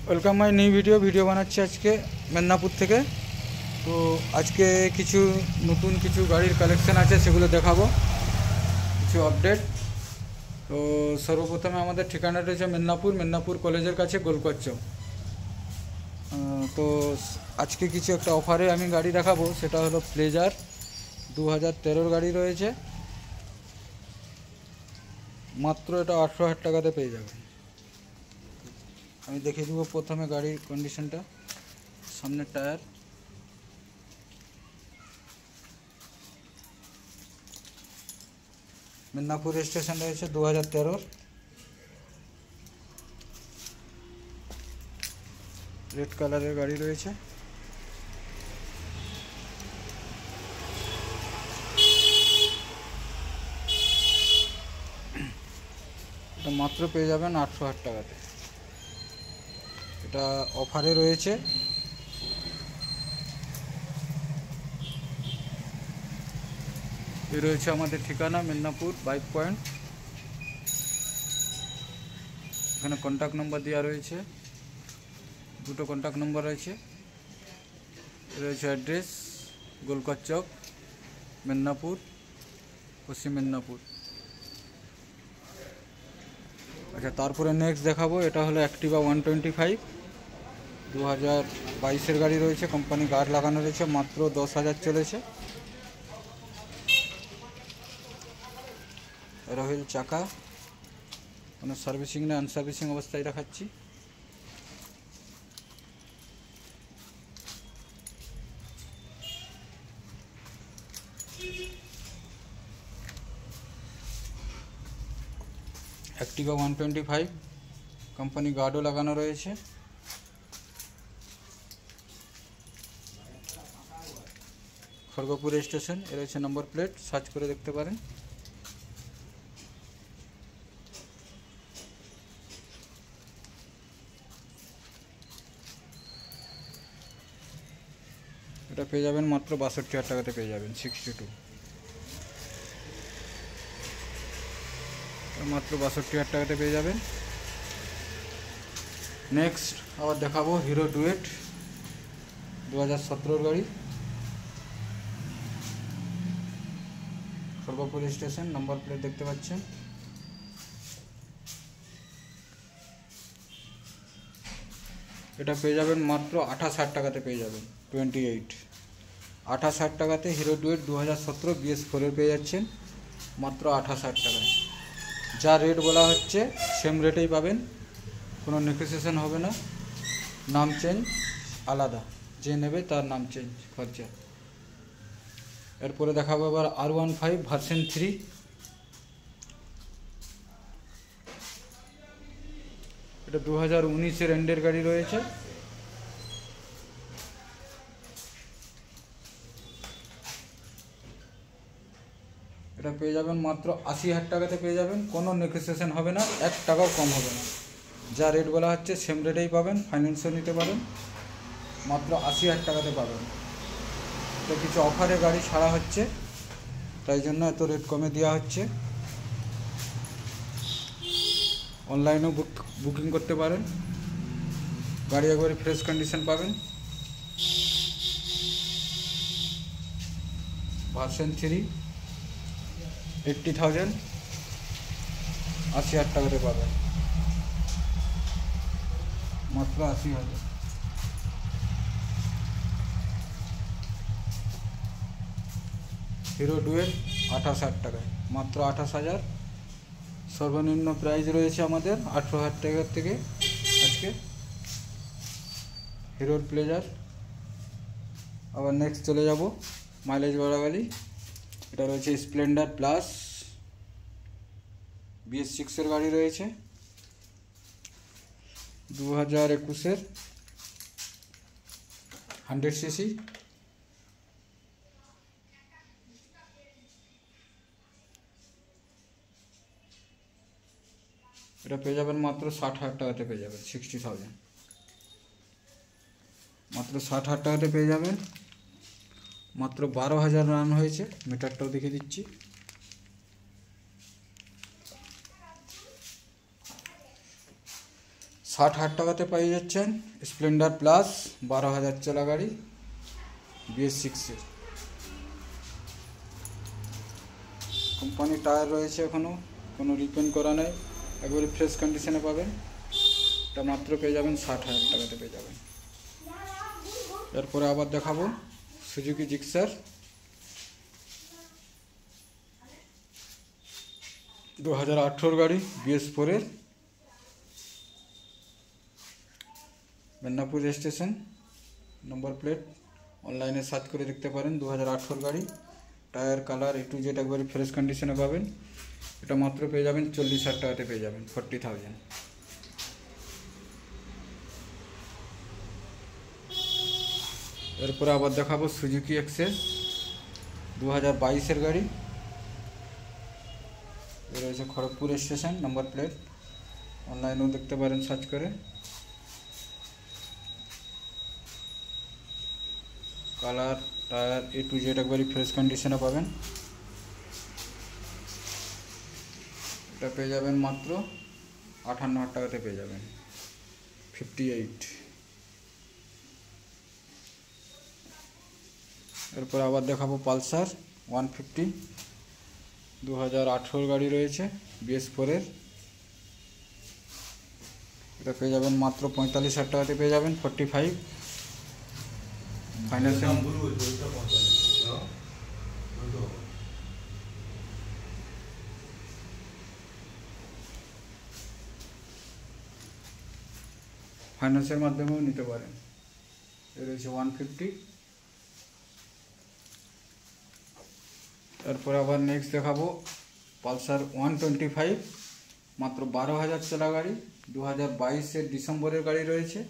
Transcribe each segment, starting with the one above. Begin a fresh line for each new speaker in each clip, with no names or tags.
Welcome my new video বানাচ্ছি আজকে মেদিনীপুর থেকে। তো আজকে কিছু নতুন কিছু গাড়ির কালেকশন আছে, সেগুলো দেখাবো, কিছু আপডেট। তো সর্বপ্রথমে আমাদের ঠিকানাটা হচ্ছে মেদিনীপুর কলেজের কাছে গোলকচ্চ। তো আজকে কিছু একটা অফারে আমি গাড়ি দেখাবো, সেটা হলো প্লেজার 2013 গাড়ি রয়েছে, মাত্র এটা 18,000 টাকাতে পেয়ে যাবেন। আমি দেখিয়ে দেবো প্রথমে গাড়ির কন্ডিশনটা। সামনের টায়ার, মেদিনীপুর রেজিস্ট্রেশন রয়েছে 2013। রেড কালারের গাড়ি রয়েছে। এটা মাত্র পেয়ে যাবেন 18,000 টাকাতে। এটা অফারে রয়েছে। এ রয়েছে আমাদের ঠিকানা মেদিনীপুর বাইক পয়েন্ট। এখানে কন্ট্যাক্ট নম্বর দেওয়া রয়েছে, দুটো কন্ট্যাক্ট নম্বর রয়েছে। রয়েছে অ্যাড্রেস গোলকচ্চ, মেদিনীপুর, পশ্চিম মেদিনীপুর। আচ্ছা, তারপরে নেক্সট দেখাবো, এটা হলো অ্যাক্টিভা 125 2022-এর গাড়ি রয়েছে। কোম্পানি গার্ড লাগানো রয়েছে, মাত্র 10,000 চলেছে। রহিল চাকা, কোনো সার্ভিসিং না, আনসার্ভিসিং অবস্থায় রাখাচ্ছি। অ্যাক্টিভা 125 কোম্পানি গার্ডও লাগানো রয়েছে। খড়গপুর স্টেশন, এর রয়েছে নম্বর প্লেট, সার্চ করে দেখতে পারেন। এটা পেয়ে যাবেন মাত্র 62,000 টাকাতে পেয়ে যাবেন। 62 মাত্র 62,000 টাকাতে পেয়ে যাবেন। নেক্সট আবার দেখাবো হিরো ডুয়েট 2017 গাড়ি। খড়গপুর স্টেশন, নম্বর প্লেট দেখতে পাচ্ছেন। এটা পেয়ে যাবেন মাত্র 28,000 টাকাতে পেয়ে যাবেন। 28,000 টাকাতে হিরো ডুয়েট 2017 BS4 পেয়ে যাচ্ছেন মাত্র 28,000 টাকায়। যা রেট বলা হচ্ছে সেম রেটেই পাবেন, কোনো নেগোসিয়েশন হবে না। নাম চেঞ্জ আলাদা, যে নেবে তার নাম চেঞ্জ খরচা। এরপরে দেখাবো এবার R15 ভার্সন 3। এটা 2019-এর এন্ডের গাড়ি রয়েছে। এটা পেয়ে যাবেন মাত্র 80,000 টাকাতে পেয়ে যাবেন, কোনো নেগোসিয়েশন হবে না, 1 টাকাও কম হবে না। যা রেট বলা হচ্ছে সেম রেটেই পাবেন, ফাইন্যান্সও নিতে পারেন, মাত্র 80,000 টাকাতে পাবেন। এটা কিছু অফারে গাড়ি ছাড়া হচ্ছে, তাই জন্য এত রেট কমে দেওয়া হচ্ছে। অনলাইনেও বুকিং করতে পারেন, গাড়ি একবারে ফ্রেশ কন্ডিশন পাবেন। ভার্সন 3 80,000, 80,000 টাকাতে পাবেন, মাত্র 80,000। হিরো ডুয়েল 28,000 টাকায়, মাত্র 28,000। সর্বনিম্ন প্রাইস রয়েছে আমাদের 18,000 টাকার থেকে আজকে হিরোর প্লেজার। আবার নেক্সট চলে যাব মাইলেজ বাড়া গাড়ি। এটা রয়েছে স্প্লেন্ডার প্লাস BS6-এর গাড়ি রয়েছে, 2021-এর 100cc। এটা পেয়ে যাবেন মাত্র 60,000 টাকাতে পেয়ে যাবেন। 60,000, মাত্র 60,000 টাকাতে পেয়ে যাবেন। মাত্র 12,000 রান হয়েছে, মিটারটাও দেখে দিচ্ছি। 60,000 টাকাতে পেয়ে যাচ্ছেন স্প্লেন্ডার প্লাস 12,000 চলা গাড়ি BS6 কোম্পানি টায়ার রয়েছে, এখনও কোনো রিপেয়ার করা নেই, একবারে ফ্রেশ কন্ডিশনে পাবেন। এটা মাত্র পেয়ে যাবেন 60,000 টাকাতে পেয়ে যাবেন। এরপরে আবার দেখাবো সুজুকি জিক্সার 2018 গাড়ি BS4 এর মেদিনীপুর স্টেশন নম্বর প্লেট, অনলাইনে সার্চ করে দেখতে পারেন। 2018 গাড়ি, tyre colour A to Z একবারে ফ্রেশ কন্ডিশনে পাবেন। এটা মাত্র পেয়ে যাবেন 40,000 টাকাতে পেয়ে যাবেন, 40,000। এরপরে আবার দেখাবো সুজুকি এক্সেস 2022 এর গাড়ি, রয়েছে খড়গপুর স্টেশন নাম্বার প্লেট, অনলাইনেও দেখতে পারেন সার্চ করে। Colour tyre A to Z একবারই ফ্রেশ কন্ডিশনে পাবেন। এটা পেয়ে যাবেন মাত্র 58,000 টাকাতে পেয়ে যাবেন, 58। এরপর আবার দেখাবো পালসার 150 2018 গাড়ি রয়েছে BS4 এর, এটা পেয়ে যাবেন মাত্র 45,000 টাকাতে পেয়ে যাবেন, 45। ফাইন্যান্সের মাধ্যমেও নিতে পারেন। এর রয়েছে 150। তারপরে আবার নেক্সট দেখাবো পালসার 125 মাত্র 12,000 চলা গাড়ি, 2022 ডিসেম্বরের গাড়ি রয়েছে।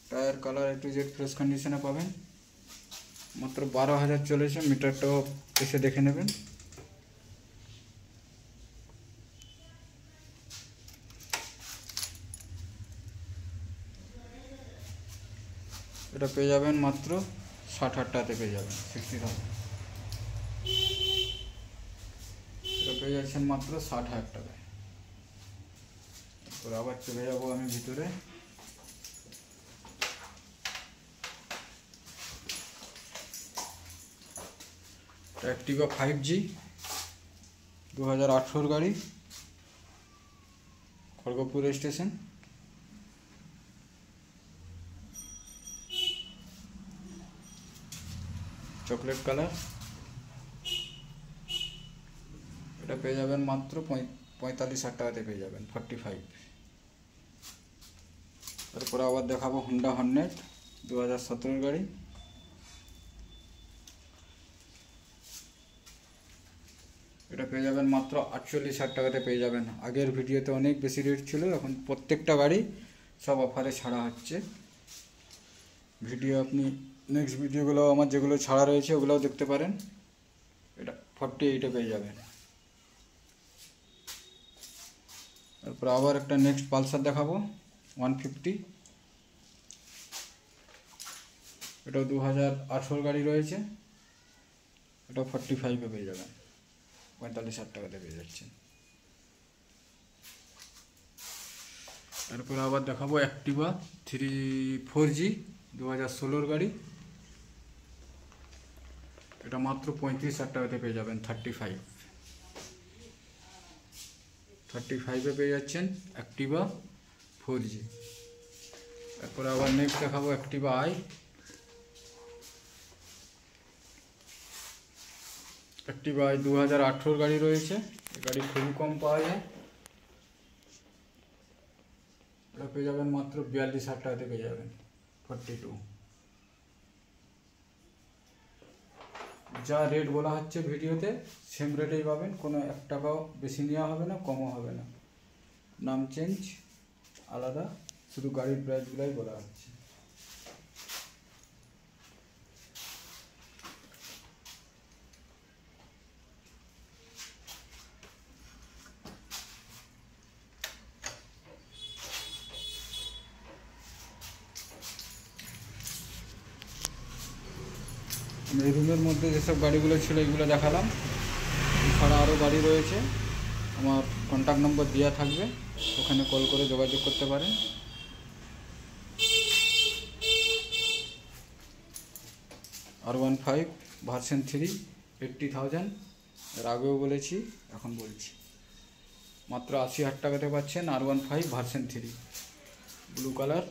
Tyre colour A to Z fresh কন্ডিশনে পাবেন, মাত্র 12,000 চলেছে। মিটারটাও এসে দেখে নেবেন। এটা পেয়ে যাবেন মাত্র 60,000 টাকাতে পেয়ে যাবেন, 60,000। এটা পেয়ে যাচ্ছেন মাত্র 60,000 টাকায়। তারপর আবার চলে যাবো আমি ভিতরে। অ্যাক্টিভা 5G 2018 গাড়ি, খড়গপুর স্টেশন। চকলেট কালার, এটা পেয়ে যাবেন মাত্র 45,000 টাকাতে পেয়ে যাবেন, 45। তারপরে আবার দেখাবো হুন্ডা হর্নেট 2017 গাড়ি, এটা পেয়ে যাবেন মাত্র 48,000 টাকাতে পেয়ে যাবেন। আগের ভিডিওতে অনেক বেশি রেট ছিল, এখন প্রত্যেকটা গাড়ি সব অফারে ছাড়া হচ্ছে। ভিডিও আপনি নেক্সট ভিডিওগুলো আমার যেগুলো ছাড়া রয়েছে ওগুলোও দেখতে পারেন। এটা 48-এ পেয়ে যাবেন। তারপর আবার একটা নেক্সট পালসার দেখাবো 150, এটাও 2018 গাড়ি রয়েছে, এটাও 45-এ পেয়ে যাবেন, 45,000 টাকাতে পেয়ে যাচ্ছেন। তারপরে আবার দেখাবো অ্যাক্টিভা 4G 2016 গাড়ি, এটা মাত্র 35,000 টাকাতে পেয়ে যাবেন, 35-এ পেয়ে যাচ্ছেন অ্যাক্টিভা 4G। তারপরে আবার নেক্সট দেখাবো অ্যাক্টিভা i, অ্যাক্টিভা i 2018 গাড়ি রয়েছে, এই গাড়ি খুবই কম পাওয়া যায়। এটা পেয়ে যাবেন মাত্র 42,000 টাকাতে পেয়ে যাবেন, 42। যা রেট বলা হচ্ছে ভিডিওতে সেম রেটেই পাবেন, কোনো 1 টাকাও বেশি নেওয়া হবে না, কমও হবে না। নাম চেঞ্জ আলাদা, শুধু গাড়ির প্রাইসগুলাই বলা হচ্ছে। এই রুমের মধ্যে যেসব গাড়িগুলো ছিল এগুলো দেখালাম, এছাড়া আরও গাড়ি রয়েছে, আমার কন্ট্যাক্ট নম্বর দেওয়া থাকবে, ওখানে কল করে যোগাযোগ করতে পারেন। R15 ভার্সন 3 80,000, এর আগেও বলেছি এখন বলছি, মাত্র 80,000 টাকাতে পাচ্ছেন R15 ভার্সন 3 ব্লু কালার।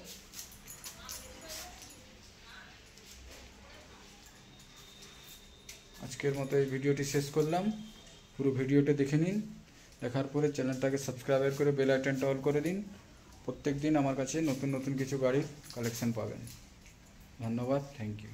আজকের মতো এই ভিডিওটি শেষ করলাম। পুরো ভিডিওটা দেখে নিন, দেখার পরে চ্যানেলটাকে সাবস্ক্রাইব করে বেল আইকনটা অল করে দিন। প্রত্যেক দিন আমার কাছে নতুন নতুন কিছু গাড়ির কালেকশন পাবেন। ধন্যবাদ, থ্যাংক ইউ।